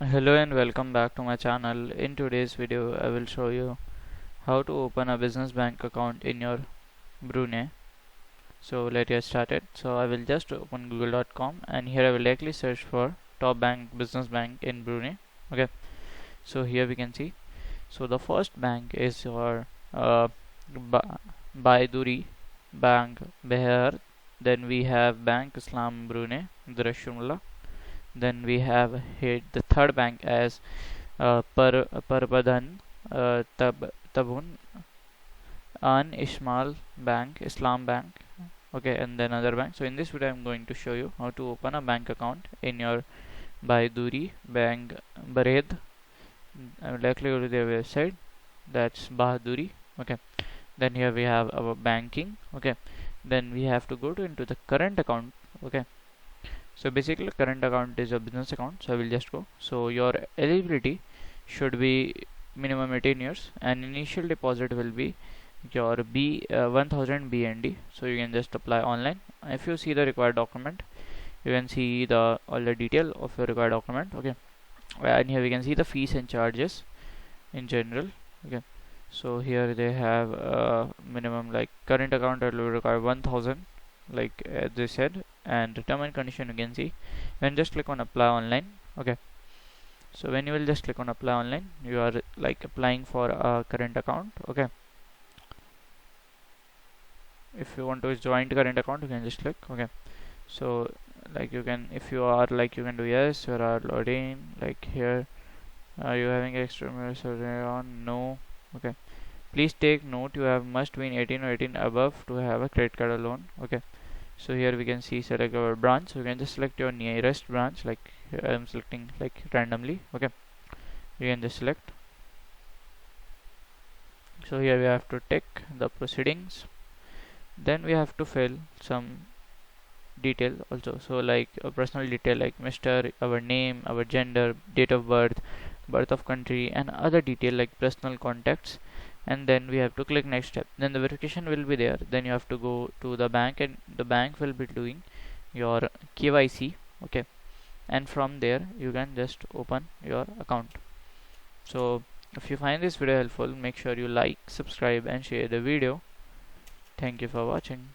Hello and welcome back to my channel. In today's video I will show you how to open a business bank account in your Brunei. So let's get started. So I will just open google.com and here I will directly search for top bank business bank in Brunei. Okay, so here we can see, so the first bank is your Baiduri Bank Behar. Then we have Bank Islam Brunei Drashumla. Then we have here the third bank as Parbadhan Tabun An Ismail Bank, Islam Bank. Okay, and then other bank. So in this video I'm going to show you how to open a bank account in your Baiduri Bank Bared. I will directly go to their website, that's Bahaduri. Okay, then here we have our banking. Okay, then we have to go to into the current account. Okay, so basically current account is a business account, so I will just go. So your eligibility should be minimum 18 years and initial deposit will be your 1000 BND. So you can just apply online. If you see the required document, you can see the all the detail of your required document. Okay, and here we can see the fees and charges in general. Okay, so here they have minimum like current account that will require 1000, like as they said, and the term and condition you can see when just click on apply online. Okay, so when you will just click on apply online, you are like applying for a current account. Okay, if you want to join the current account, you can just click. Okay, so like you can, if you are like, you can do yes, you are loading. Like here, are you having extra on? No. Okay, please take note, you have must be 18 or 18 above to have a credit card or loan. Okay, so here we can see select our branch, so you can just select your nearest branch. Like I am selecting like randomly. Okay, you can just select. So here we have to tick the proceedings, then we have to fill some detail also, so like a personal detail like Mr., our name, our gender, date of birth, birth of country, and other detail like personal contacts. And then we have to click next step, then the verification will be there. Then you have to go to the bank and the bank will be doing your KYC. Okay, and from there you can just open your account. So if you find this video helpful, make sure you like, subscribe and share the video. Thank you for watching.